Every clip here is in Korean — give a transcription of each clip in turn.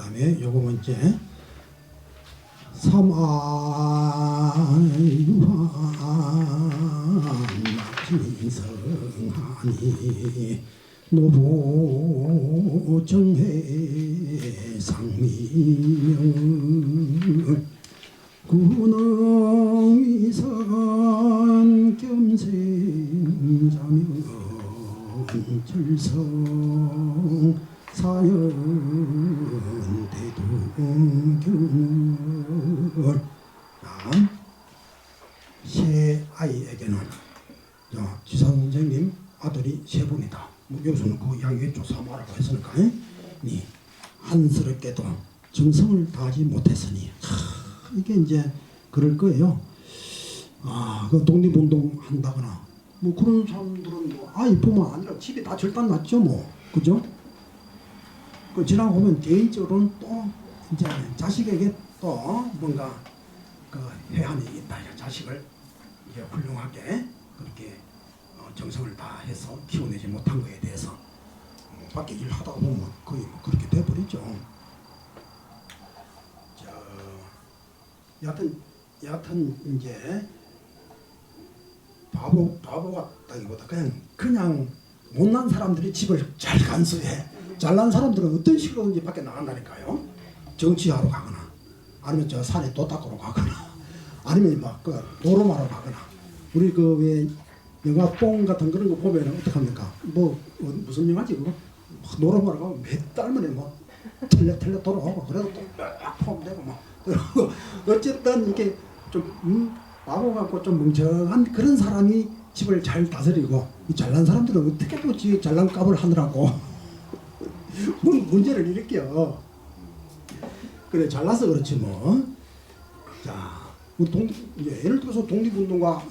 다음에 요거 먼저 삼안유한진성하니 노보정해 상미명 구능위선 겸생자명 철성 사연 대두경을 세 아이에게는 지사 선생님 아들이 세 분이다. 교수는 그 이야기했죠. 사모하라고 했으니까. 한스럽게도 정성을 다하지 못했으니 이게 이제 그럴 거예요. 그 독립운동 한다거나 뭐 그런 사람들은 뭐 아이뿐만 아니라 집이 다 절단 났죠, 뭐. 그죠? 그 지나고 보면 개인적으로는 또 이제 자식에게 또 뭔가 그 해안이 있다. 자식을 이제 훌륭하게 그렇게 정성을 다해서 키워내지 못한 거에 대해서 밖에 일하다 보면 거의 뭐 그렇게 돼버리죠. 여하튼 이제 바보 같다기보다 그냥 못난 사람들이 집을 잘 간수해. 잘난 사람들은 어떤 식으로든지 밖에 나간다니까요. 정치하러 가거나 아니면 저 산에 돛 닦으러 가거나 아니면 막 그 노름하러 가거나 우리 그 왜 영화 뽕 같은 그런 거 보면 어떡합니까? 뭐 무슨 영화지 그거? 노름하러 가면 몇 달 만에 뭐 틀려 돌아오고 그래도 또막 포함되고 막 어쨌든 이게 좀 바보 같고 좀 멍청한 그런 사람이 집을 잘 다스리고 이 잘난 사람들은 어떻게 또 지 잘난 값을 하느라고 문제를 일으켜. 그래 잘나서 그렇지 뭐. 자, 예를 들어서 독립운동가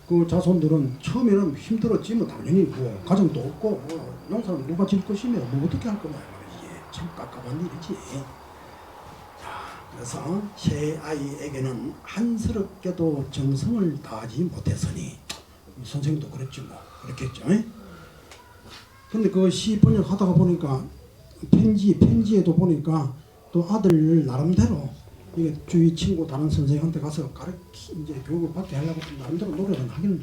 그 자손들은 처음에는 힘들었지 뭐 당연히 뭐 가정도 없고 뭐 농사는 누가 질 것이며 뭐 어떻게 할 거냐 이게 참 깝깝한 일이지. 그래서 세 아이에게는 한스럽게도 정성을 다하지 못했으니 선생님도 그랬지 뭐 그렇겠죠. 근데 그 시 번역하다가 보니까 편지에도 보니까 또 아들 나름대로 이게 주위 친구 다른 선생한테 가서 이제 교육을 받게 하려고 나름대로 노력은 하긴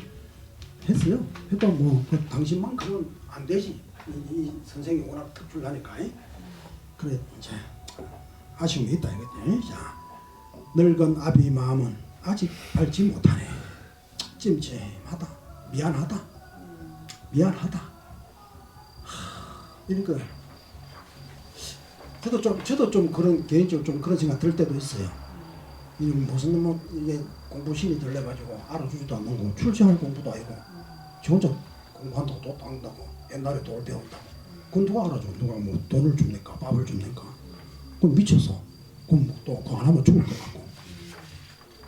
했어요. 해도 뭐 당신만큼은 안 되지. 이 선생이 워낙 특출나니까. 그래 이제 아쉬움이 있다 이거지. 자, 늙은 아비 마음은 아직 알지 못하네. 찜찜하다. 미안하다. 이러니까 저도 좀 그런 개인적으로 좀 그런 생각 들 때도 있어요. 무슨 뭐 이게 공부실이 들려가지고 알아주지도 않는 거 출세할 공부도 아니고 저 혼자 공부한다고 돈 딴다고 옛날에 돈을 배운다고 그건 누가 알아줘? 누가 뭐 돈을 줍니까? 밥을 줍니까? 그럼 미쳐서 그럼 또 그거 안 하면 죽을 것 같고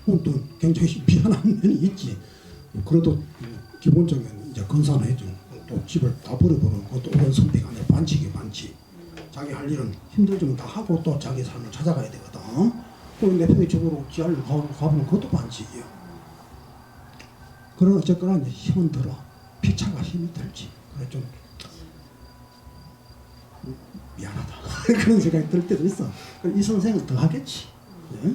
그럼 또 굉장히 미안한 면이 있지. 그래도 기본적인 이제 건사는 해줘. 또 집을 다 버려버리는 것도 옳은 선택 아니야. 반칙이 반칙. 자기 할 일은 힘들지만 다 하고 또 자기 삶을 찾아가야 되거든. 그럼 내팽개적으로 지하를 가보면 그것도 반칙이에요. 그러나 어쨌거나 이제 힘은 들어. 피차가 힘이 들지. 그래 좀 미안하다. 그런 생각이 들 때도 있어. 이 선생은 더 하겠지. 네?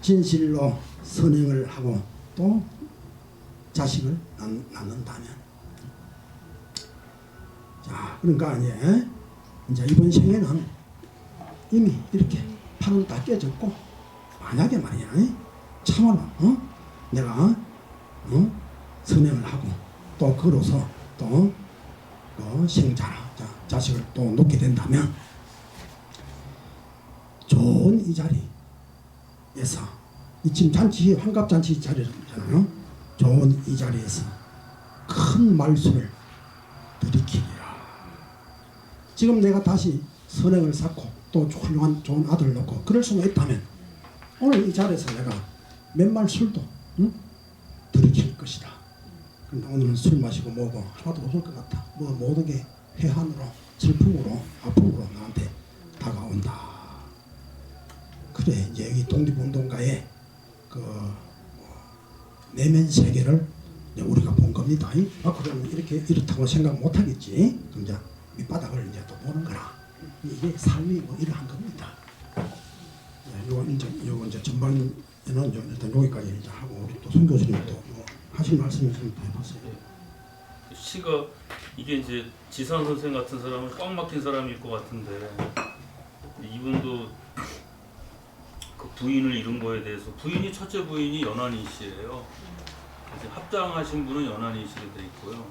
진실로 선행을 하고 또 자식을 낳는다면. 자, 그러니까 이제 이번 생에는 이미 이렇게 판은 다 깨졌고 만약에 말이야 참아라 내가 선행을 하고 또 그로서 또 생자나 자식을 또 놓게 된다면 좋은 이 자리에서 이 지금 잔치 환갑잔치 자리잖아요. 좋은 이 자리에서 큰 말수를 들이키리라. 지금 내가 다시 선행을 쌓고 또 훌륭한 좋은 아들을 놓고 그럴 수가 있다면 오늘 이 자리에서 내가 몇 말 술도 들이킬 것이다. 근데 오늘은 술 마시고 뭐고 하나도 없을 것 같아. 뭐 모든 게 회한으로 슬픔으로 아픔으로 나한테 다가온다. 그래 이제 여기 독립운동가의 그 내면 세계를 우리가 본 겁니다. 앞으로는 이렇다고 생각 못 하겠지. 그럼 이제 밑바닥을 이제 또 보는 거라. 이게 삶이고 이러한 겁니다. 요거 이제 전반에는 일단 여기까지 이제 하고 우리 또 송 교수님도 뭐 하실 말씀 있으면 또 해보세요. 시가 이게 이제 지산 선생 같은 사람은 꽉 막힌 사람일 것 같은데 이분도 그 부인을 잃은 거에 대해서 부인이 첫째 부인이 연한이 씨예요. 이제 합장하신 분은 연한이 씨로 돼 있고요.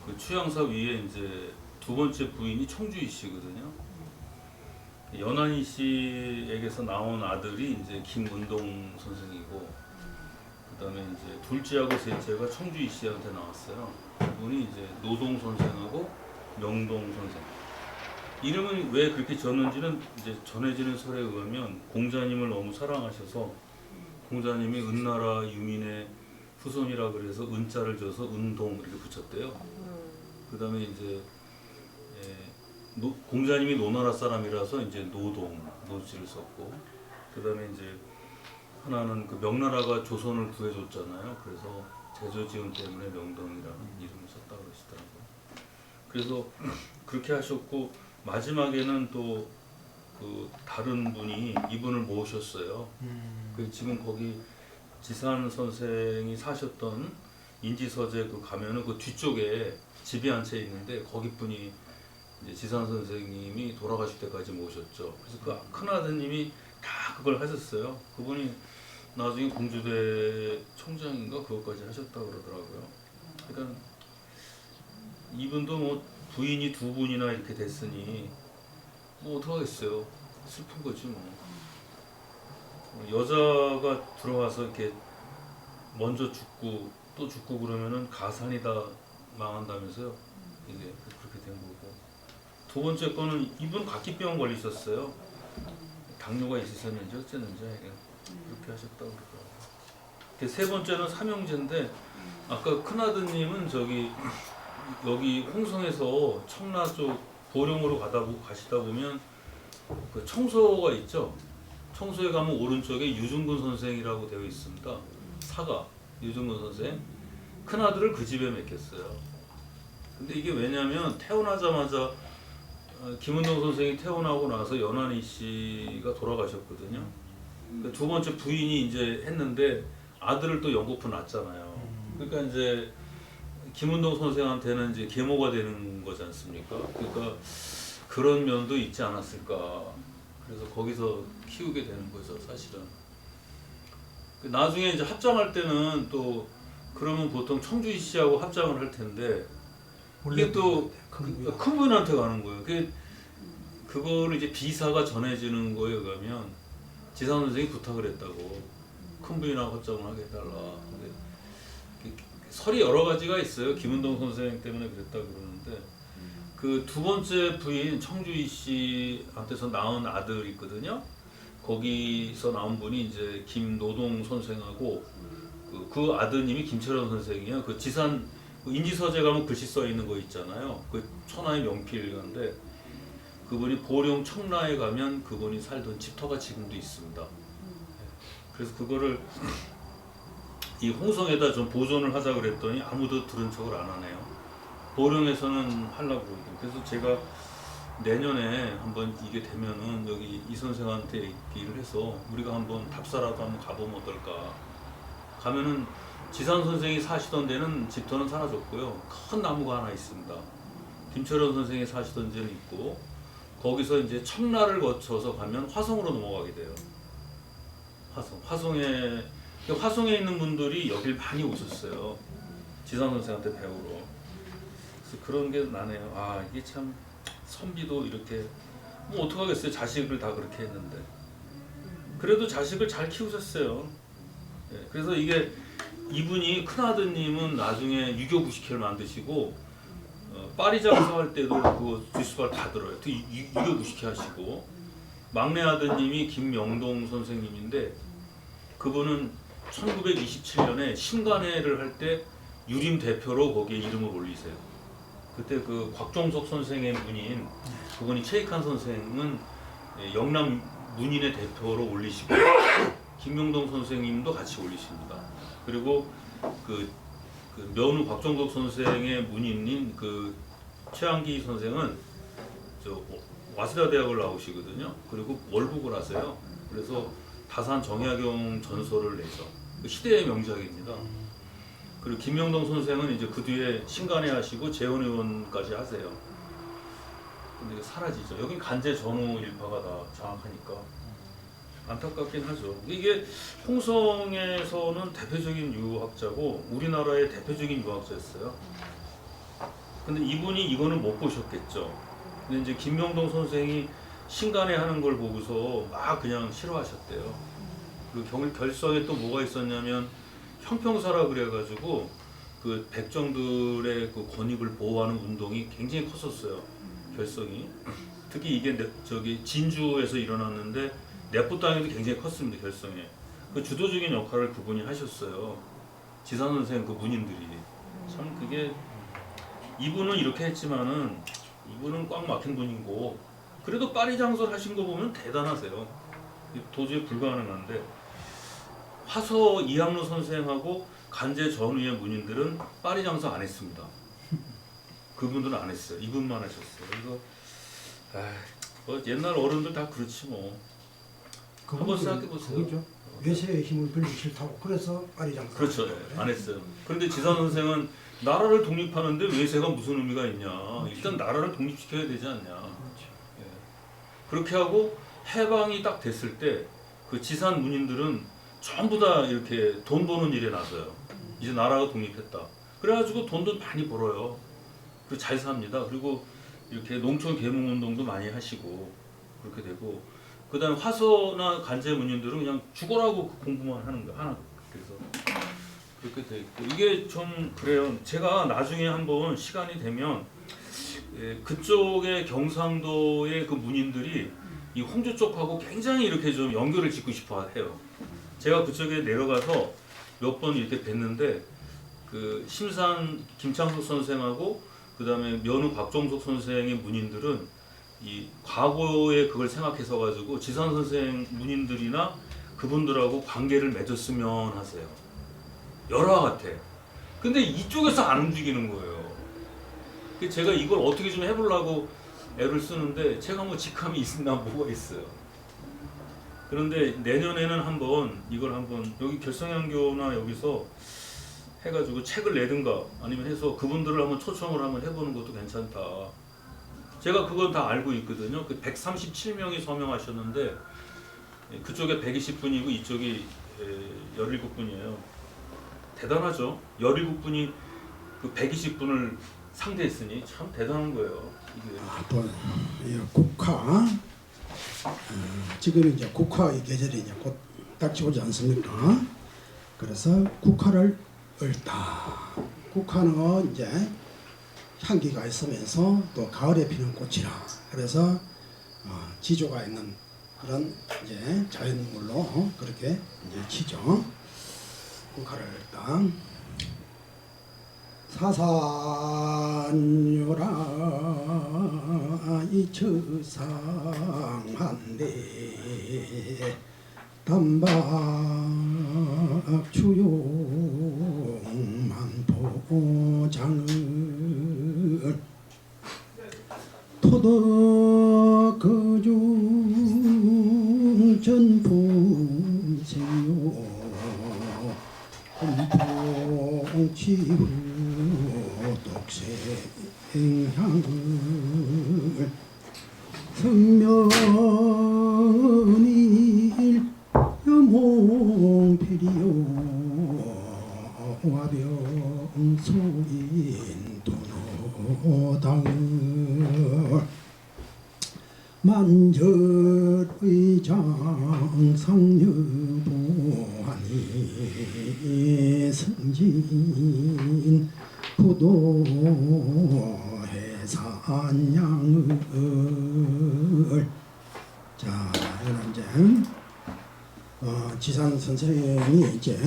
그 추양사 위에 이제 두 번째 부인이 청주이 씨거든요. 연한이 씨에게서 나온 아들이 이제 김문동 선생이고, 그다음에 이제 둘째하고 셋째가 청주이 씨한테 나왔어요. 이분이 이제 노동 선생하고 명동 선생. 이름은 왜 그렇게 지었는지는 이제 전해지는 설에 의하면 공자님을 너무 사랑하셔서 공자님이 은나라 유민의 후손이라 그래서 은자를 줘서 은동 이렇게 붙였대요. 그다음에 이제 공자님이 노나라 사람이라서 이제 노동 노지를 썼고, 그다음에 이제 하나는 그 명나라가 조선을 구해줬잖아요. 그래서 제조지은 때문에 명동이라는 이름을 썼다고 그러시더라고요. 그래서 그렇게 하셨고 마지막에는 또 그 다른 분이 이분을 모으셨어요. 그 지금 거기 지산 선생이 사셨던 인지서재 그 가면은 그 뒤쪽에 집이 한 채 있는데 거기 분이 이제 지산 선생님이 돌아가실 때까지 모셨죠. 그래서 그 큰아드님이 다 그걸 하셨어요. 그분이 나중에 공주대 총장인가 그것까지 하셨다고 그러더라고요. 그러니까 이분도 뭐 부인이 두 분이나 이렇게 됐으니 뭐 어떡하겠어요. 슬픈 거지 뭐. 여자가 들어와서 이렇게 먼저 죽고 또 죽고 그러면은 가산이 다 망한다면서요. 이게 그렇게 된 거고. 두 번째 거는 이분 각기병 걸리셨어요. 당뇨가 있으셨는지 어쨌는지 그렇게 하셨다고 그러더라고요. 세 번째는 삼형제인데 아까 큰아드님은 저기 여기 홍성에서 청라 쪽 보령으로 가시다 보면 그 청소가 있죠. 청소에 가면 오른쪽에 유중근 선생이라고 되어 있습니다. 사가 유중근 선생. 큰아들을 그 집에 맡겼어요. 근데 이게 왜냐면 태어나자마자 김은동 선생이 태어나고 나서 연한이 씨가 돌아가셨거든요. 그러니까 두 번째 부인이 이제 했는데 아들을 또 연거푸 낳았잖아요. 그러니까 이제 김은동 선생한테는 이제 계모가 되는 거지 않습니까? 그러니까 그런 면도 있지 않았을까. 그래서 거기서 키우게 되는 거죠, 사실은. 나중에 이제 합장할 때는 또 그러면 보통 청주이 씨하고 합장을 할 텐데 이게 또 큰 분한테 가는 거예요. 그거를 이제 비사가 전해지는 거에 의하면 지산 선생이 부탁을 했다고 큰 분이랑 합장을 하게 해달라. 근데 설이 여러 가지가 있어요. 김은동 선생 때문에 그랬다 그러는데 그 두 번째 부인 청주이 씨한테서 낳은 아들 있거든요. 거기서 나온 분이 이제 김노동 선생하고 그 아드님이 김철원 선생이에요. 그 지산 인지서재 가면 글씨 써 있는 거 있잖아요. 그 천하의 명필가인데 그분이 보령 청라에 가면 그분이 살던 집터가 지금도 있습니다. 그래서 그거를 이 홍성에다 좀 보존을 하자 그랬더니 아무도 들은 척을 안 하네요. 보령에서는 하려고 그러고. 그래서 제가 내년에 한번 이게 되면은 여기 이 선생한테 얘기를 해서 우리가 한번 답사라도 한번 가보면 어떨까. 가면은 지산 선생이 사시던 데는 집터는 사라졌고요. 큰 나무가 하나 있습니다. 김철원 선생이 사시던 데는 있고 거기서 이제 청라를 거쳐서 가면 화성으로 넘어가게 돼요. 화성에 있는 분들이 여길 많이 오셨어요. 지산 선생한테 배우러. 그래서 그런 게 나네요. 아, 이게 참 선비도 이렇게 뭐 어떡하겠어요. 자식을 다 그렇게 했는데 그래도 자식을 잘 키우셨어요. 예, 그래서 이게 이분이 큰아드님은 나중에 유교 구식회를 만드시고 파리장사 할 때도 그 뒷수발 다 들어요. 유교 구식회 하시고 막내 아드님이 김명동 선생님인데 그분은 1927년에 신간회를 할 때 유림 대표로 거기에 이름을 올리세요. 그때 그 곽종석 선생의 문인 그분이 최익한 선생은 영남 문인의 대표로 올리시고 김명동 선생님도 같이 올리십니다. 그리고 그 면후 곽종석 선생의 문인인 그 최한기 선생은 와세다 대학을 나오시거든요. 그리고 월북을 하세요. 그래서 다산 정약용 전설을 내죠. 그 시대의 명작입니다. 그리고 김명동 선생은 이제 그 뒤에 신간회 하시고 재헌의원까지 하세요. 근데 사라지죠. 여긴 간제 전후 일파가 다 장악하니까 안타깝긴 하죠. 이게 홍성에서는 대표적인 유학자고 우리나라의 대표적인 유학자였어요. 근데 이분이 이거는 못 보셨겠죠. 근데 이제 김명동 선생이 신간회 하는 걸 보고서 막 그냥 싫어하셨대요. 그리고 결성에 또 뭐가 있었냐면 형평사라 그래가지고 그 백정들의 그 권익을 보호하는 운동이 굉장히 컸었어요. 결성이. 특히 이게 저기 진주에서 일어났는데 내포 땅에도 굉장히 컸습니다. 결성에. 그 주도적인 역할을 그분이 하셨어요. 지산 선생 그 문인들이. 참 그게 이분은 이렇게 했지만은 이분은 꽉 막힌 분이고 그래도 파리 장설 하신 거 보면 대단하세요. 도저히 불가능한데 화서 이학로 선생하고 간제 전후의 문인들은 파리 장설 안 했습니다. 그분들은 안 했어요. 이분만 하셨어요. 이거 뭐 옛날 어른들 다 그렇지 뭐. 한번 생각해 보세요. 그거죠. 외세의 힘을 빌리기 싫다고 그래서 파리장. 그렇죠. 안 했어요. 그런데 지산 선생은 나라를 독립하는데 외세가 무슨 의미가 있냐. 일단 나라를 독립시켜야 되지 않냐. 예. 그렇게 하고 해방이 딱 됐을 때 그 지산 문인들은 전부 다 이렇게 돈 버는 일에 나서요. 이제 나라가 독립했다. 그래가지고 돈도 많이 벌어요. 그리고 잘 삽니다. 그리고 이렇게 농촌 계몽운동도 많이 하시고 그렇게 되고 그 다음에 화서나 간제 문인들은 그냥 죽어라고 공부만 하는 거야. 하나. 그래서 그렇게 돼 있고 이게 좀 그래요. 제가 나중에 한번 시간이 되면 그쪽의 경상도의 그 문인들이 이 홍주 쪽하고 굉장히 이렇게 좀 연결을 짓고 싶어 해요. 제가 그쪽에 내려가서 몇 번 이렇게 뵀는데 그 심산 김창석 선생하고 그 다음에 면우 박종석 선생의 문인들은 이 과거에 그걸 생각해서 가지고 지산 선생 문인들이나 그분들하고 관계를 맺었으면 하세요. 열화 같아. 근데 이쪽에서 안 움직이는 거예요. 제가 이걸 어떻게 좀 해보려고 애를 쓰는데 제가 뭐 직함이 있나 뭐가 있어요. 그런데 내년에는 한번 이걸 한번 여기 결성향교나 여기서 해가지고 책을 내든가 아니면 해서 그분들을 한번 초청을 한번 해보는 것도 괜찮다. 제가 그건 다 알고 있거든요. 그 137명이 서명하셨는데 그쪽에 120분이고 이쪽이 17분이에요. 대단하죠. 17분이 그 120분을 상대했으니 참 대단한 거예요. 이게. 또 국화 지금 이제 국화의 계절이 이제 곧 닥쳐오지 않습니까? 그래서 국화를 읊다. 국화는 이제 향기가 있으면서 또 가을에 피는 꽃이라 그래서 지조가 있는 그런 이제 자연물로 그렇게 이제 치죠. 국화를 읊다. 사산유라 이처상한데 단박주용만 보장을 토덕거중 전풍세요 홍치후 독생향을 성면일 염홍필이요 와병소인 도노당을 만절의 장상여보하니 승진 부도해산양을 자 이런 이제 지산 선생이 이제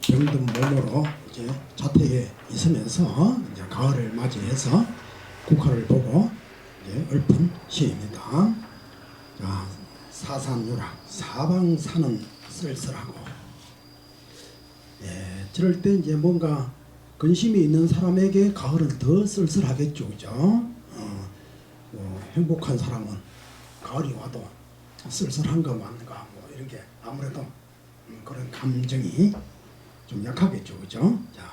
병든 몸으로 이제 자택에 있으면서 이제 가을을 맞이해서 국화를 보고 이제 읊은 시입니다. 자 사산유라 사방산은 쓸쓸하고 저럴 때 이제 뭔가 근심이 있는 사람에게 가을은 더 쓸쓸하겠죠, 그죠? 행복한 사람은 가을이 와도 쓸쓸한가 많은가 뭐 이런 게 아무래도 그런 감정이 좀 약하겠죠, 그죠? 자,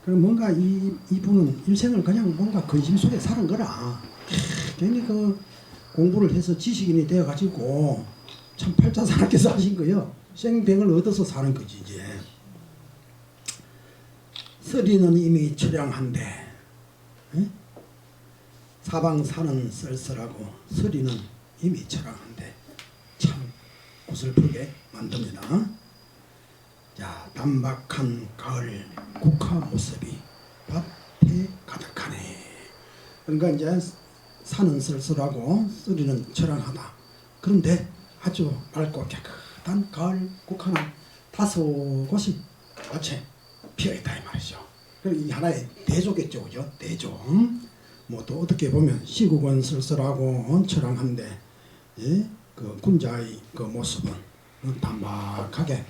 그럼 뭔가 이분은 일생을 그냥 뭔가 근심 속에 사는 거라. 괜히 그 공부를 해서 지식인이 되어가지고 참 팔자산하게 사신 거요. 생병을 얻어서 사는 거지 이제. 서리는 이미 처량한데, 에? 사방산은 쓸쓸하고 서리는 이미 처량한데 참 고슬프게 만듭니다. 자, 단박한 가을 국화 모습이 밭에 가득하네. 그러니까 이제 산은 쓸쓸하고 서리는 처량하다. 그런데 아주 맑고 깨끗한 가을 국화는 다섯 곳이 밭에 피어있다 이 말이죠. 이 하나의 대조겠죠, 그죠? 대조. 뭐 또 어떻게 보면 시국은 쓸쓸하고 처량한데, 예? 그 군자의 그 모습은 단박하게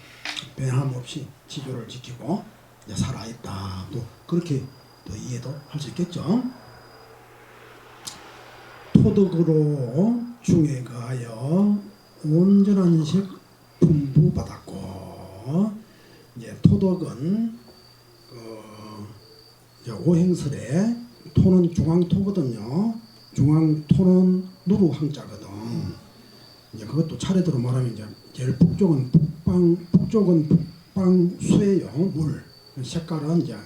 변함없이 지조를 지키고 이제 살아있다. 또 그렇게 또 이해도 할 수 있겠죠. 토덕으로 중에 가하여 온전한 식 분부받았고, 이제 토덕은 오행설에 토는 중앙토거든요. 중앙토는 누루항자거든. 이제 그것도 차례대로 말하면 이제 제일 북쪽은 북방 수예요. 물 색깔은 이제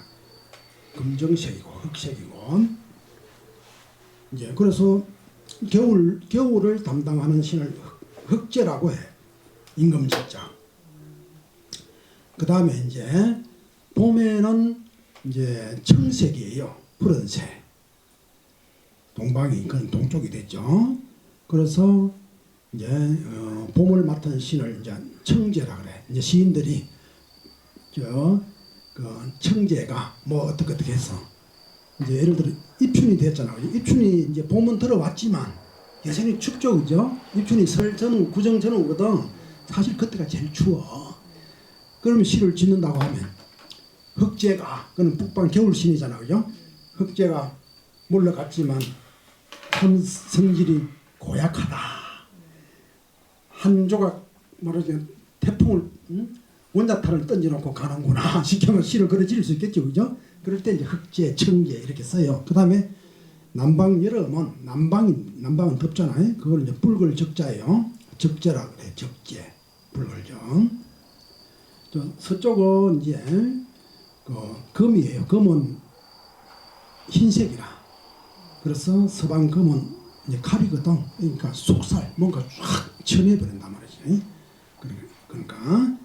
금정색이고 흑색이고. 이제 그래서 겨울을 담당하는 신을 흑제라고 해. 임금제자. 그 다음에 이제 봄에는 이제 청색이에요. 푸른색. 동방이 그건 동쪽이 됐죠. 그래서 이제 봄을 맡은 신을 이제 청제라 그래. 이제 시인들이 그 청제가 뭐 어떻게 해서 이제 예를 들어 입춘이 됐잖아요. 입춘이 이제 봄은 들어왔지만 여전히 춥죠, 그죠? 입춘이 설 전후, 구정 전후거든. 사실 그때가 제일 추워. 그러면 시를 짓는다고 하면 흑제가, 그는 북방 겨울신이잖아, 그죠? 흑제가 물러갔지만 참 성질이 고약하다. 한 조각 말하자면 태풍을 원자탄을 던져놓고 가는구나 시켜서 시를 그려 지을 수 있겠죠, 그죠? 그럴 때 이제 흑제, 청제 이렇게 써요. 그 다음에 남방 여름은 남방은 덥잖아요. 그걸 이제 붉을 적자예요. 적제라 그래, 적제, 붉을적. 서쪽은 이제 금이에요. 금은 흰색이라. 그래서 서방 금은 이제 칼이거든. 그러니까 속살, 뭔가 쫙 쳐내버린단 말이지. 그러니까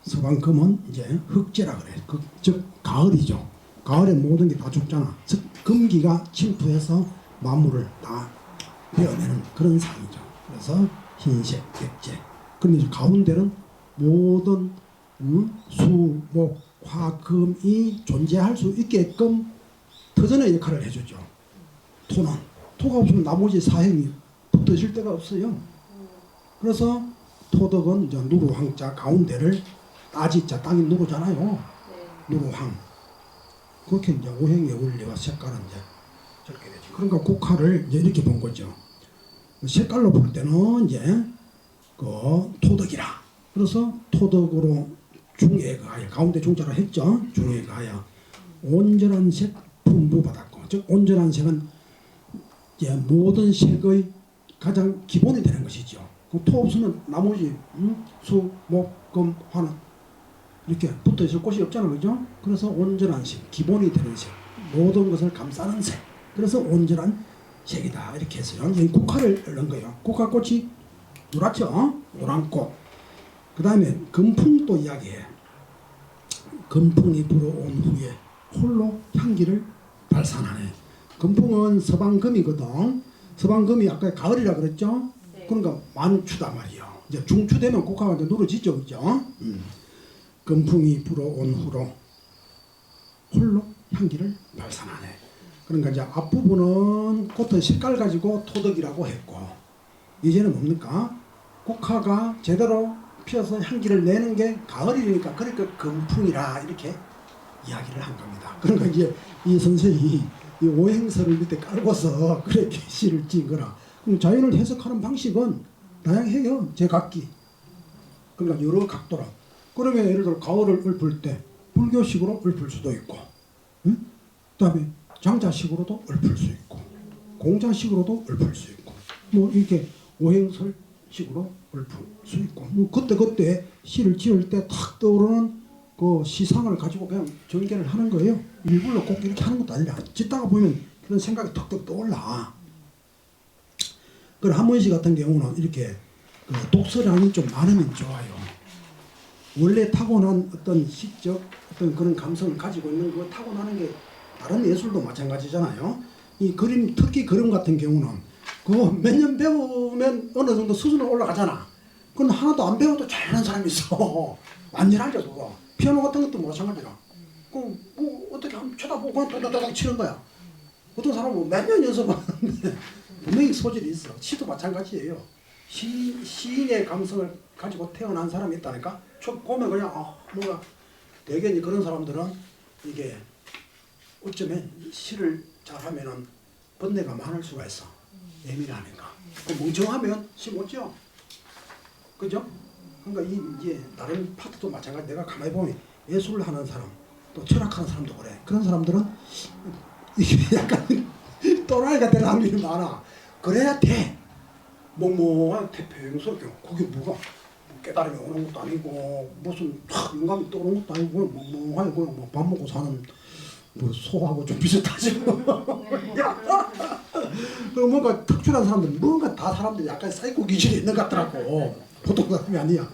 서방 금은 이제 흑제라 그래. 즉 가을이죠. 가을에 모든 게 다 죽잖아. 즉 금기가 침투해서 만물을 다 베어내는 그런 상이죠. 그래서 흰색, 백제. 그런데 가운데는 모든 수, 목, 화, 금이 존재할 수 있게끔 터전의 역할을 해주죠. 토가 없으면 나머지 사행이 붙어질 데가 없어요. 그래서 토덕은 이제 누루황자 가운데를 따지자, 땅이 누루잖아요. 누루황. 그렇게 이제 오행의 원리와 색깔은 이제 저렇게 되죠. 그러니까 국화를 이제 이렇게 본 거죠. 색깔로 볼 때는 이제 그 토덕이라. 그래서 토덕으로 중에 가하여, 가운데 중자로 했죠. 중에 가하여 온전한 색 분부받았고, 즉 온전한 색은 이제 모든 색의 가장 기본이 되는 것이죠. 토 없으면 나머지 수, 목, 금, 화는 이렇게 붙어 있을 곳이 없잖아요, 그죠? 그래서 온전한 색, 기본이 되는 색, 모든 것을 감싸는 색. 그래서 온전한 색이다 이렇게 해서요. 이 국화를 넣은 거예요. 국화꽃이 노랗죠, 노란 꽃. 그 다음에 금풍도 이야기해. 금풍이 불어온 후에 홀로 향기를 발산하네. 금풍은 서방금이거든. 서방금이 아까 가을이라 그랬죠. 그러니까 만추다 말이요. 이제 중추되면 국화가 이제 누러지죠, 그죠? 금풍이 불어온 후로 홀로 향기를 발산하네. 그러니까 이제 앞부분은 꽃의 색깔 가지고 토덕이라고 했고, 이제는 뭡니까? 국화가 제대로 피어서 향기를 내는 게 가을이니까, 그러니까 금풍이라 이렇게 이야기를 한 겁니다. 그러니까 이제 이 선생이 이 오행설을 밑에 깔고서 그렇게 시를 지은 거라. 그럼 자연을 해석하는 방식은 다양해요. 제각기. 그러니까 여러 각도로. 그러면 예를 들어 가을을 읊을 때 불교식으로 읊을 수도 있고, 응? 그다음에 장자식으로도 읊을 수 있고, 공자식으로도 읊을 수 있고, 뭐 이렇게 오행설식으로 읊을 수 있고, 뭐 그때 시를 지을 때 탁 떠오르는 그 시상을 가지고 그냥 전개를 하는 거예요. 일부러 꼭 이렇게 하는 것도 아니라 짓다가 보면 그런 생각이 턱턱 떠올라. 그리고 한문시 같은 경우는 이렇게 그 독서량이 좀 많으면 좋아요. 원래 타고난 어떤 시적 어떤 그런 감성을 가지고 있는 그 타고나는 게 다른 예술도 마찬가지잖아요. 이 그림, 특히 그림 같은 경우는 그거 몇 년 배우면 어느 정도 수준으로 올라가잖아. 그건 하나도 안 배워도 잘하는 사람이 있어. 완전하죠 그거. 피아노 같은 것도 마찬가지라. 그럼 뭐 어떻게 하면 쳐다보고 그냥 도도도도 치는 거야. 어떤 사람은 몇 년 연습하는데 분명히 소질이 있어. 시도 마찬가지예요. 시인의 감성을 가지고 태어난 사람이 있다니까. 보면 그냥 뭔가 대개 그런 사람들은 이게 어쩌면 시를 잘하면은 번뇌가 많을 수가 있어. 예민하니까. 그 멍청하면 시 못 지어. 그죠? 그러니까 이제 다른 파트도 마찬가지. 내가 가만히 보면 예술을 하는 사람, 또 철학하는 사람도 그래. 그런 사람들은 이게 약간 또라이가 될 확률이 많아. 그래야 돼. 멍멍한 태평스럽게 그게 뭐가 깨달음이 오는 것도 아니고 무슨 영감이 떠오르는 것도 아니고 멍멍하게 그냥 뭐 밥 먹고 사는 뭐 소하고 좀 비슷하지. 그 뭔가 특출한 사람들 뭔가 다 사람들이 약간 사이코 기질이 있는 것 같더라고. 보통 사람이 아니야.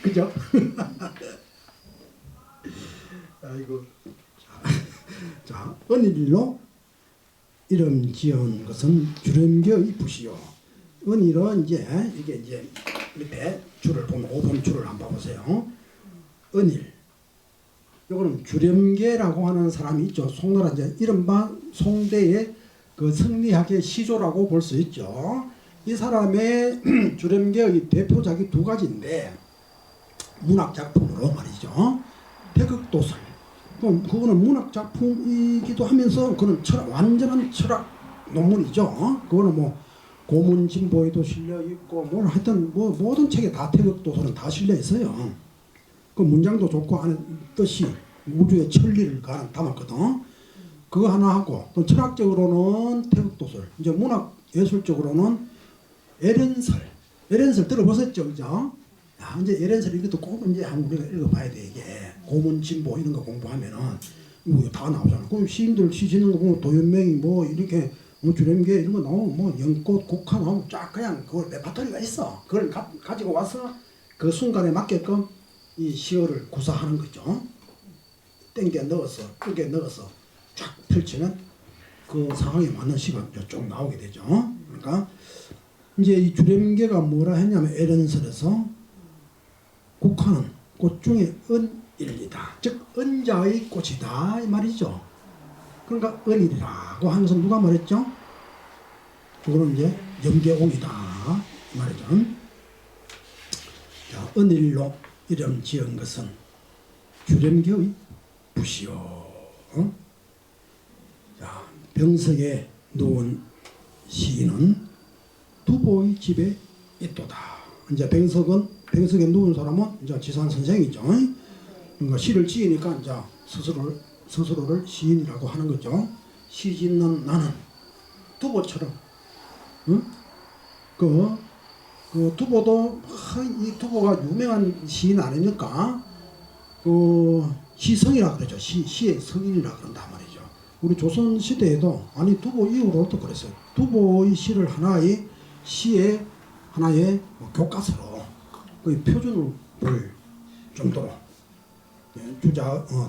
그죠? 아이고. 자, 은일로 이름 지은 것은 주름교의 붓이요. 은일은 이게 이제 밑에 줄을 보면 5번 줄을 한번 봐보세요. 은일. 이거는 주렴계라고 하는 사람이 있죠. 송나라 이제 이른바 송대의 그 성리학의 시조라고 볼 수 있죠. 이 사람의 주렴계의 대표작이 두 가지인데 문학 작품으로 말이죠. 태극도설. 그거는 문학 작품이기도 하면서 그는 완전한 철학 논문이죠. 그거는 뭐 고문진보에도 실려 있고 뭘 하여튼 뭐 모든 책에 다 태극도설은 다 실려 있어요. 그 문장도 좋고 안에 뜻이 우주의 천리를 담았거든. 그거 하나 하고 또 철학적으로는 태극도설. 이제 문학 예술적으로는 에렌설 들어보셨죠, 그죠? 야, 이제 에렌설 이것도 꼭 이제 한번 우리가 읽어봐야 돼. 이게 고문진보 이런 거 공부하면은 이거 다 나오잖아. 그럼 시인들 시 짓는 거 보면 도연명이 뭐 이렇게 뭐 주렴계 이런 거 나오고 뭐 연꽃 국화 나오고 쫙 그냥 그걸 레파토리가 있어. 그걸 가지고 와서 그 순간에 맞게끔 이 시어를 구사하는 거죠. 땡겨 넣어서 끄게 넣어서 쫙 펼치면 그 상황에 맞는 시가 쭉 나오게 되죠. 그러니까 이제 이 주렴계가 뭐라 했냐면 에렌설에서 국화는 꽃 중에 은일이다. 즉 은자의 꽃이다 이 말이죠. 그러니까 은이라고 하면서 누가 말했죠? 그거는 이제 염계옥이다 이 말이죠. 자, 은일로 이름 지은 것은 주렴계의 붓이요. 자, 병석에 누운 시인은 두보의 집에 있도다. 이제 병석에 누운 사람은 이제 지산 선생이죠. 그러니까 시를 지으니까 이제 스스로를 시인이라고 하는 거죠. 시 짓는 나는 두보처럼, 응? 그 두보도 이 두보가 유명한 시인 아닙니까? 그 시성이라 그러죠. 시의 성인이라 그런단 말이죠. 우리 조선 시대에도 아니 두보 이후로도 그랬어요. 두보의 시를 시의 하나의 뭐 교과서로 거의 표준으로 볼 정도로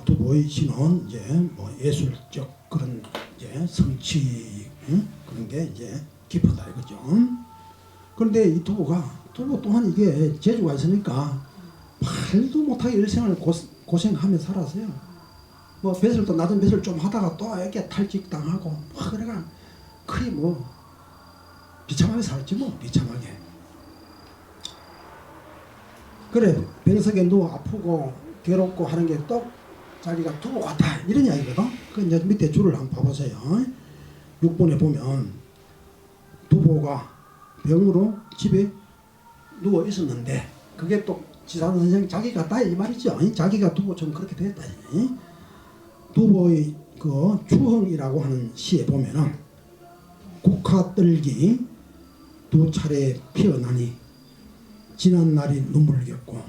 두보의 시는 이제 뭐 예술적 그런 이제 성취 그런 게 이제 깊었다 이거죠. 그런데 이 두보 또한 이게 재주가 있으니까 말도 못하게 일생을 고생하며 살았어요. 뭐 벼슬도 낮은 벼슬 좀 하다가 또 이렇게 탈직당하고 뭐 그래가 거의 뭐 비참하게 살았지 뭐 비참하게. 그래 병석에 누워 아프고 괴롭고 하는 게 또 자기가 두고 갔다 이런 이야기거든. 그 이제 밑에 줄을 한번 봐보세요. 6번에 보면 두보가 병으로 집에 누워 있었는데 그게 또 지산 선생 자기가 다 이 말이죠. 자기가 두보처럼 그렇게 됐다. 두보의 그 추흥이라고 하는 시에 보면은 국화떨기 두 차례 피어나니 지난 날이 눈물겹고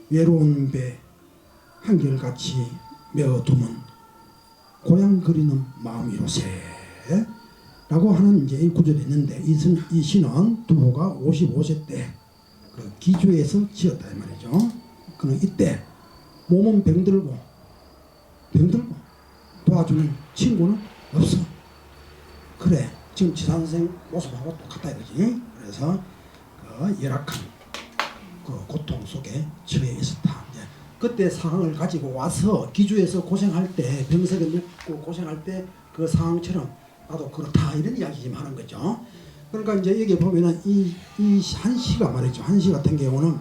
외로운 배 한결같이 메어두면 고향 그리는 마음이로세 라고 하는 이제 이 구절이 있는데 이 시는 두보가 55세 때 그 기주에서 지었다 이 말이죠. 그는 이때 몸은 병들고 도와주는 친구는 없어. 그래 지금 지산 선생 모습하고 똑같다 이거지. 그래서 그 열악한 그 고통 속에 처해 있었다. 이제 그때 상황을 가지고 와서 기주에서 고생할 때 병석에 눕고 고생할 때 그 상황처럼 나도 그렇다 이런 이야기 좀 하는 거죠. 그러니까 이제 여기 보면은 이 한 시가 말이죠. 한 시 같은 경우는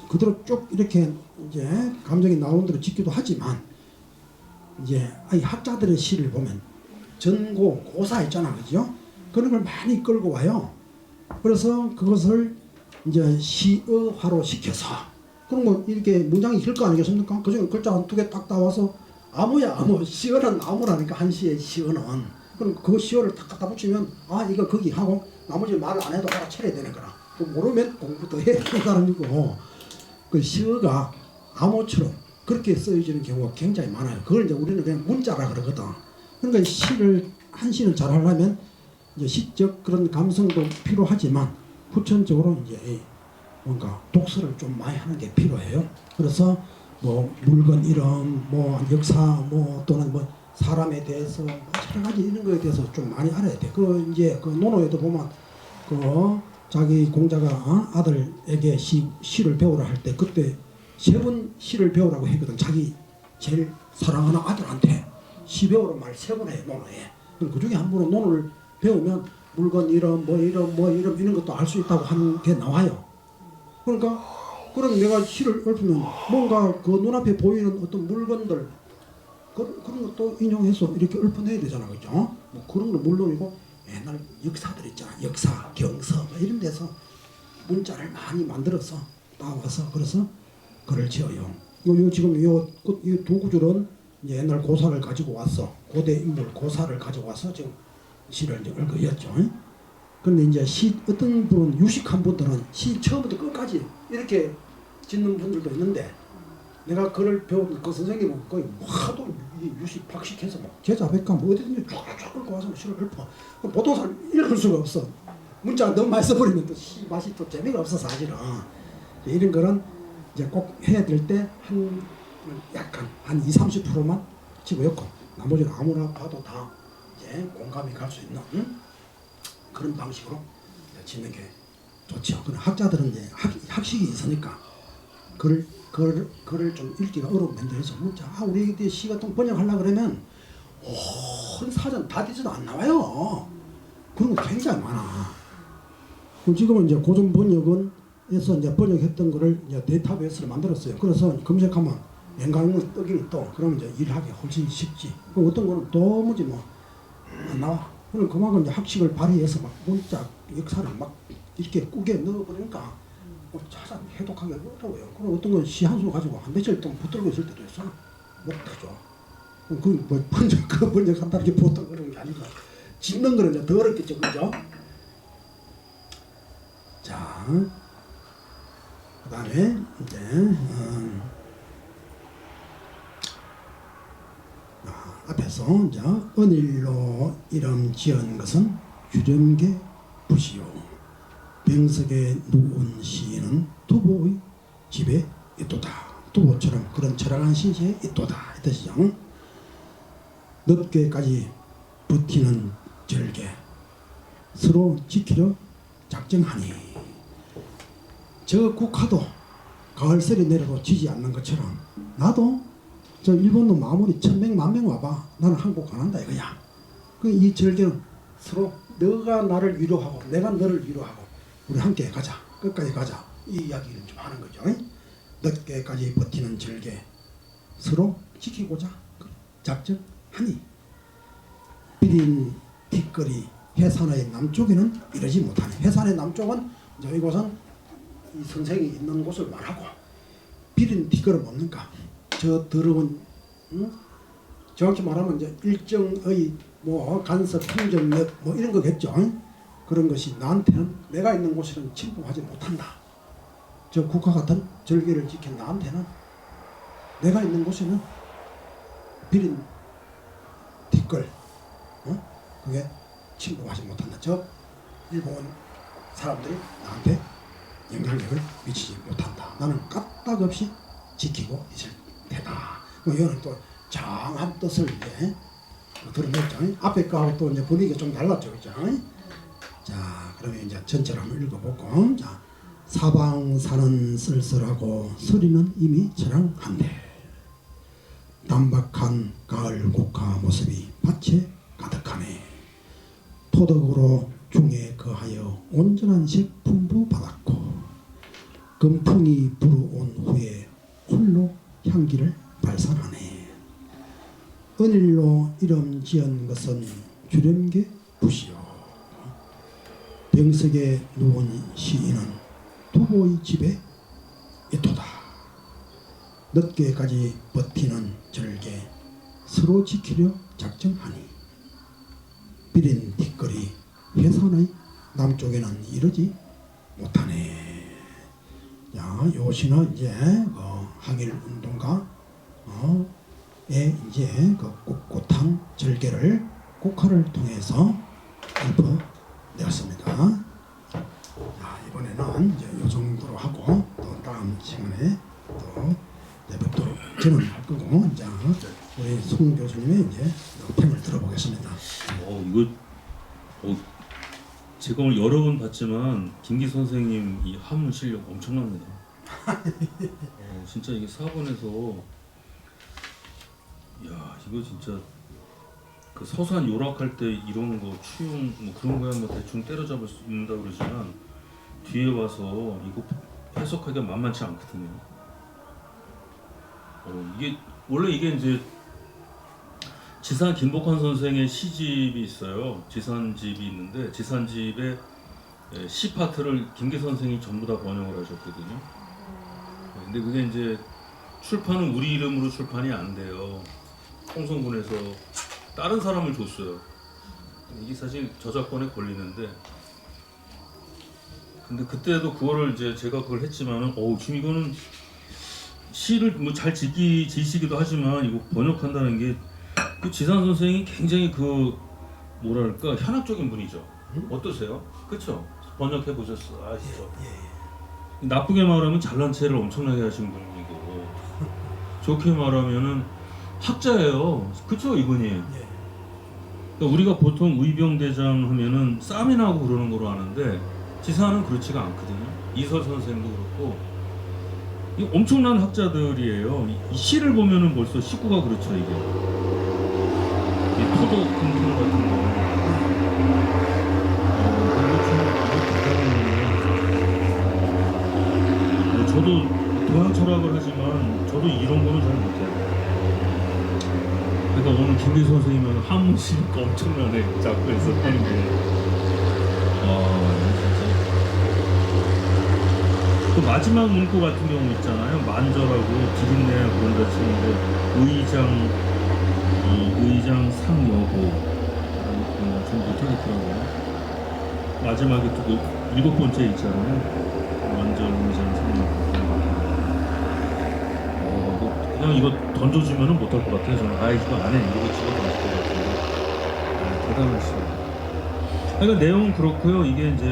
그대로 쭉 이렇게 이제 감정이 나오는 대로 짓기도 하지만 이제 이 학자들의 시를 보면 전고 고사 있잖아, 그죠? 그런 걸 많이 끌고 와요. 그래서 그것을 이제 시어화로 시켜서 그런 거 이렇게 문장이 길 거 아니겠습니까? 그중에 글자 한 두 개 딱 따와서 아무야 아무 시어는 아무라니까 한 시의 시어는 그럼 그 시어를 딱 갖다 붙이면 아 이거 거기 하고 나머지 말 안 해도 알아채려야 되는 거라. 그 모르면 공부도 해야 되는 사람이고 그 시어가 암호처럼 그렇게 쓰여지는 경우가 굉장히 많아요. 그걸 이제 우리는 그냥 문자라 그러거든. 그러니까 시를 한 시는 잘 하려면 이제 시적 그런 감성도 필요하지만 후천적으로 이제 뭔가 독서를 좀 많이 하는 게 필요해요. 그래서 뭐 물건 이름, 뭐 역사, 뭐 또는 뭐 사람에 대해서 뭐 여러 가지 이런 거에 대해서 좀 많이 알아야 돼. 그 이제 그 논어에도 보면 그 자기 공자가 아들에게 시를 배우라 할 때 그때 3번 시를 배우라고 했거든. 자기 제일 사랑하는 아들한테 시 배우라는 말 3번 해 논어에. 그 중에 한 번은 논어를 배우면 물건 이름, 뭐 이름, 뭐 이름 이런 것도 알 수 있다고 하는 게 나와요. 그러니까 그럼 내가 시를 읊으면 뭔가 그 눈앞에 보이는 어떤 물건들 그런 것도 인용해서 이렇게 읊어내야 되잖아, 그죠? 뭐 그런 거 물론이고 옛날 역사들 있잖아, 역사, 경서 뭐 이런 데서 문자를 많이 만들어서 따와서 그래서 글을 지어요. 요 지금 요 두 구절은 옛날 고사를 가지고 와서 고대 인물 고사를 가지고 와서 지금 시를 이제 읊어였죠. 그런데 이제 시 어떤 분은 유식한 분들은 시 처음부터 끝까지 이렇게 짓는 분들도 있는데 내가 글을 배운 그 선생님은 거의 하도 유식 박식해서 막 제자백과 뭐 어디든지 쫙쫙 끌고 와서 시를 읊어. 보통 사람 읽을 수가 없어. 문자가 너무 많이 써버리면 또 시 맛이 또 재미가 없어 사실은. 이런 거는 이제 꼭 해야 될 때 한 약간 한 20-30%만 집어넣고 나머지는 아무나 봐도 다 이제 공감이 갈 수 있는 그런 방식으로 짓는 게 좋죠. 그런 학자들은 이제 학식이 있으니까 글을 좀 읽기가 어려운 면들에서 문자 우리 그때 시 같은 거 번역하려고 그러면 온 사전 다 뒤져도 안 나와요. 그런 거 굉장히 많아. 그럼 지금은 이제 고전 번역은에서 이제 번역했던 거를 이제 데이터베이스를 만들었어요. 그래서 검색하면 연관문 뜨기는 또 그러면 이제 일하기 훨씬 쉽지. 그럼 어떤 거는 도무지 뭐 안 나와. 그럼 그만큼 이제 학식을 발휘해서 막 문자 역사를 막 이렇게 꾸겨 넣어버리니까 찾아 해독하기 어려워요. 그럼 어떤 건 시 한 수 가지고 한 며칠 동안 붙들고 있을 때도 있어. 못하죠. 그뭐 번역한다는 게 보통 그런 게 아니고 짓는 거는 이제 더 어렵겠죠, 그죠? 자, 그다음에 이제 앞에서 이제 언일로 이름 지은 것은 유령계 부시요. 병석에 누운 시인은 두보의 집에 있도다. 두보처럼 그런 철학한 시에 있도다. 이 뜻이죠. 늦게까지 버티는 절개 서로 지키려 작정하니 저 국화도 가을설이 내려도 지지 않는 것처럼 나도 저 일본도 마무리 1000명 10,000명 와봐 나는 한국 안 한다 이거야. 이 절개는 서로 너가 나를 위로하고 내가 너를 위로하고 우리 함께 가자 끝까지 가자 이 이야기를 좀 하는 거죠. 늦게까지 버티는 절개 서로 지키고자 작정하니 비린 뒷거리 해산의 남쪽에는 이러지 못하니 해산의 남쪽은 이제 이곳은 이 선생이 있는 곳을 말하고 비린 뒷거리 뭡니까? 저 더러운 정확히 말하면 이제 일정의 뭐 간섭 행정력 뭐 이런 거겠죠. 그런 것이 나한테는 내가 있는 곳에는 침범하지 못한다. 저 국화 같은 절개를 지킨 나한테는 내가 있는 곳에는 비린 뒷걸 그게 침범하지 못한다. 저 일본 사람들이 나한테 영향력을 미치지 못한다. 나는 까딱없이 지키고 있을 테다. 뭐 이거는 또 장한 뜻을 이제 드러냈죠. 앞에 거하고 또 이제 분위기가 좀 달랐죠, 그죠? 자, 그러면 이제 전체를 한번 읽어보고, 자, 사방산은 쓸쓸하고 서리는 이미 저랑한데 단박한 가을 국화 모습이 밭에 가득하네. 토덕으로 중에 거하여 온전한 식 풍부받았고 금풍이 불어온 후에 홀로 향기를 발산하네. 은일로 이름 지은 것은 주렴계 부시요. 병석에 누운 시인은 두보의 집에 있도다. 늦게까지 버티는 절개 서로 지키려 작정하니 비린 뒷거리 해산의 남쪽에는 이르지 못하네. 자, 요시는 이제 항일 운동가 에 이제 그 꿋꿋한 절개를 국화를 통해서 읊어내었습니다. 자, 이번에는 이제 요 정도로 하고 또 다음 시간에 또 뵙도록 저는 할 거고, 자, 우리 송 교수님의 이제 템을 들어보겠습니다. 이거 제가 오늘 여러 번 봤지만 김기 선생님 이 한문 실력 엄청납니다. 진짜 이게 4번에서 야 이거 진짜 그 서산 요락할 때 이런 거 추용 뭐 그런 거야 뭐 대충 때려잡을 수 있는다 그러지만 뒤에 와서 이거 해석하기가 만만치 않거든요. 이게 원래 이게 이제 지산 김복환 선생의 시집이 있어요. 지산집이 있는데 지산집의 시 파트를 김기 선생이 전부 다 번역을 하셨거든요. 근데 그게 이제 출판은 우리 이름으로 출판이 안 돼요. 홍성군에서 다른 사람을 줬어요. 이게 사실 저작권에 걸리는데, 근데 그때도 그거를 이제 제가 그걸 했지만은, 지금 이거는 시를 뭐 잘 지시기도 하지만 이거 번역한다는 게 그 지산 선생이 굉장히 그 뭐랄까 현학적인 분이죠. 어떠세요? 그렇죠? 번역해 보셨어 아시죠? 나쁘게 말하면 잘난 체를 엄청나게 하신 분이고 좋게 말하면은 학자예요. 그쵸 이분이? 그러니까 우리가 보통 의병대장 하면은 쌈이 나고 그러는 거로 아는데 지사는 그렇지가 않거든요. 이설 선생도 그렇고 이 엄청난 학자들이에요. 이 시를 보면은 벌써 식구가 그렇죠 이게. 이 토도 금품 같은 거. 이거 저도 동양 철학을 하지만 저도 이런 거는 잘 못해요. 그러니까 오늘 김기 선생님은 한문 시니까 엄청나네. 작가에서 하는 게. 진짜. 그 마지막 문구 같은 경우 있잖아요. 만절하고 디귿내야 그런다 치는데 의장 상여고 좀 못하겠더라고요. 마지막에 또 그 7번째 있잖아요. 만절 의장 상여고. 그냥 이거 던져주면은 못할 것 같아요. 저는 이거 안 해. 이거 집어 던질 것 같은데. 대단하시죠. 그러니까 내용은 그렇고요. 이게 이제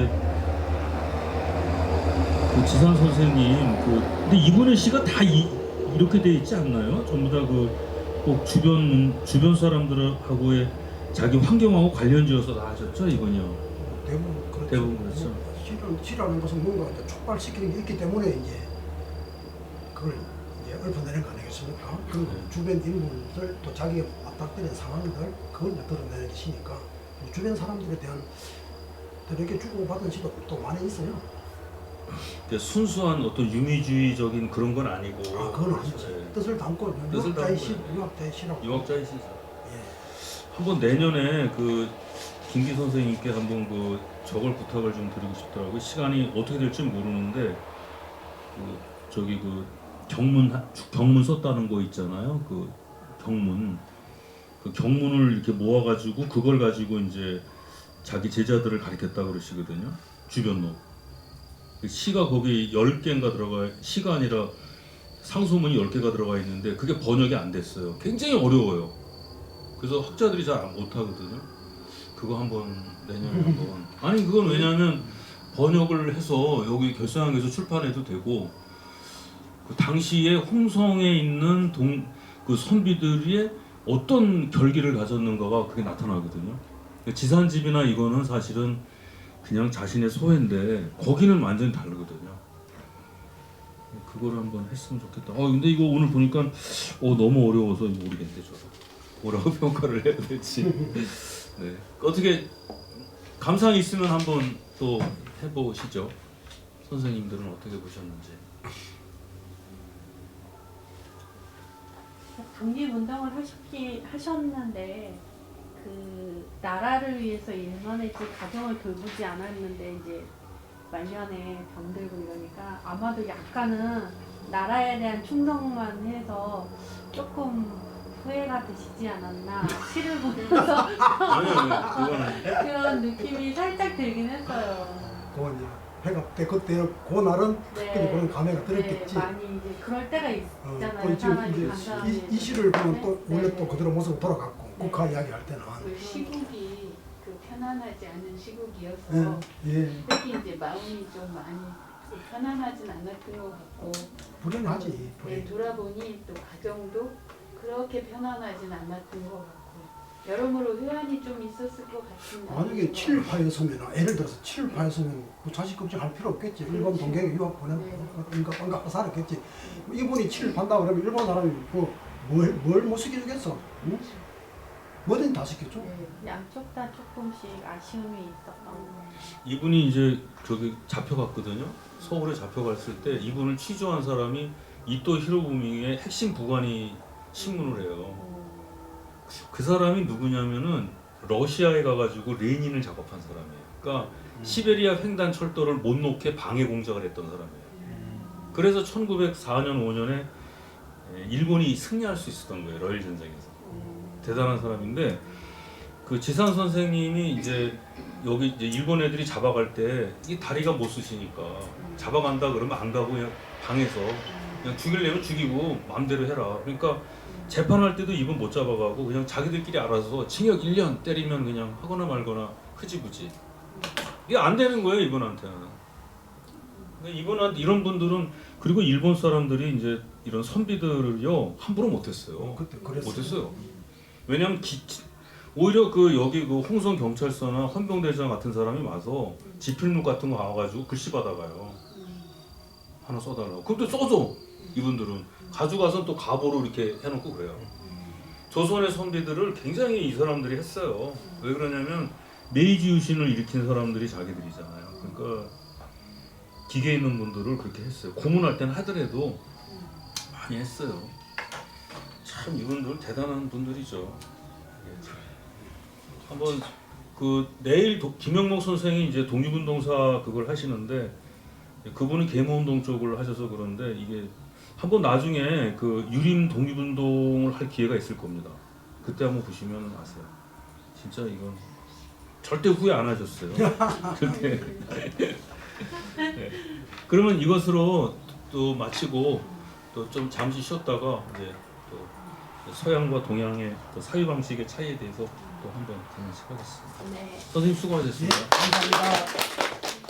그 지산 선생님 근데 이분의 시가 다 이렇게 돼 있지 않나요? 전부 다 꼭 주변 사람들하고의 자기 환경하고 관련지어서 다 하셨죠 이건요. 대부분 그렇죠. 대부분 그렇죠. 시라는 것은 뭔가 이제 촉발시키는 게 있기 때문에 이제 그걸 이제 읊어내는 거 아니겠습니까? 그리고 주변 인물들 또 자기가 맞닥뜨린 상황들 그걸 이제 드러내는 게 시니까 주변 사람들에 대한 이렇게 주고받은 시도 또 많이 있어요. 순수한 어떤 유미주의적인 그런 건 아니고 아, 그건 아니지. 네. 뜻을 담고 뜻을 유학자의 시, 담고, 유학자의 시라고. 유학자의 시죠. 예. 한번 내년에 그 김기 선생님께 한번 그 저걸 부탁을 좀 드리고 싶더라고요. 시간이 어떻게 될지 모르는데 그 저기 그 경문 썼다는 거 있잖아요. 그 경문을 이렇게 모아가지고 그걸 가지고 이제 자기 제자들을 가르쳤다 그러시거든요. 주변로. 그 시가 거기 10개인가 들어가, 시가 아니라 상소문이 10개가 들어가 있는데 그게 번역이 안 됐어요. 굉장히 어려워요. 그래서 학자들이 잘 못하거든요. 그거 한번 내년에 한번. 아니 그건 왜냐하면 번역을 해서 여기 결성항에서 출판해도 되고 그 당시에 홍성에 있는 그 선비들이 어떤 결기를 가졌는가가 그게 나타나거든요. 지산집이나 이거는 사실은 그냥 자신의 소회인데 거기는 완전히 다르거든요. 그거를 한번 했으면 좋겠다. 근데 이거 오늘 보니까 너무 어려워서 모르겠는데 저도 뭐라고 평가를 해야 될지. 네. 어떻게 감상이 있으면 한번 또 해보시죠. 선생님들은 어떻게 보셨는지. 독립운동을 하셨는데 그 나라를 위해서 일만했지 가정을 돌보지 않았는데 이제 말년에 병들고 이러니까 아마도 약간은 나라에 대한 충성만 해서 조금 후회가 되시지 않았나 시를 보면서 아니요, 그거는 그런 느낌이 살짝 들긴 했어요. 그건 이제 해가 때 그때 그날은 특별히 그런 감회가 들었겠지. 네, 많이 이제 그럴 때가 있잖아요. 그 지금 사람이 이제 감사하게 이 시를 보면 또 네. 원래 또 그대로 모습으로 돌아갔고 네. 국화 이야기할 때는 그 시국이 그 편안하지 않은 시국이어서 예, 특히 이제 마음이 좀 많이 편안하진 않았던 것 같고 불행하지. 네, 불행. 돌아보니 또 가정도 그렇게 편안하진 않았던 것 같고 여러모로 회한이 좀 있었을 것 같은 만약에 7파였으면 예를 들어서 7파였으면 그 자식 걱정할 필요 없겠지. 일본 그렇지. 동경에 유학 보내고 네. 뭔가 살았겠지. 이분이 7판다 그러면 일본 사람이 뭘 못 시켜주겠어? 응? 뭐든 다 시켜줘. 네. 양쪽 다 조금씩 아쉬움이 있었던 거. 이분이 이제 저기 잡혀갔거든요. 서울에 잡혀갔을 때 이분을 취조한 사람이 이토 히로부미의 핵심 부관이 신문을 해요. 그 사람이 누구냐면은 러시아에 가가지고 레닌을 작업한 사람이에요. 그러니까 시베리아 횡단 철도를 못 놓게 방해 공작을 했던 사람이에요. 그래서 1904년 5년에 일본이 승리할 수 있었던 거예요. 러일 전쟁에서. 대단한 사람인데 그 지산 선생님이 이제 여기 이제 일본 애들이 잡아갈 때 이 다리가 못 쓰시니까 잡아간다 그러면 안 가고 그냥 방에서 그냥 죽이려면 죽이고 마음대로 해라. 그러니까 재판할 때도 이분 못 잡아가고 그냥 자기들끼리 알아서 징역 1년 때리면 그냥 하거나 말거나 흐지부지. 이게 안 되는 거예요 이분한테는. 근데 이분한테 이런 분들은 그리고 일본 사람들이 이제 이런 선비들을요 함부로 못했어요. 그때 그랬어요. 못했어요. 왜냐면 오히려 그 여기 그 홍성 경찰서나 헌병대장 같은 사람이 와서 지필록 같은 거 와가지고 글씨 받아가요. 하나 써달라고. 그럼 또 써줘. 이분들은 가져가서 또 가보로 이렇게 해놓고 그래요. 조선의 선비들을 굉장히 이 사람들이 했어요. 왜 그러냐면 메이지 유신을 일으킨 사람들이 자기들이잖아요. 그러니까 기계 있는 분들을 그렇게 했어요. 고문할 때는 하더라도 많이 했어요. 참 이분들 대단한 분들이죠. 한번 그 내일 김영목 선생이 이제 독립운동사 그걸 하시는데 그분은 계모운동 쪽을 하셔서 그런데 이게 한번 나중에 그 유림 독립운동을 할 기회가 있을 겁니다. 그때 한번 보시면 아세요. 진짜 이건 절대 후회 안 하셨어요. 절대. 네. 그러면 이것으로 또 마치고 또 좀 잠시 쉬었다가 이제 또 서양과 동양의 또 사유 방식의 차이에 대해서 또 한번 하겠습니다. 네. 선생님 예, 수고하셨습니다. 감사합니다.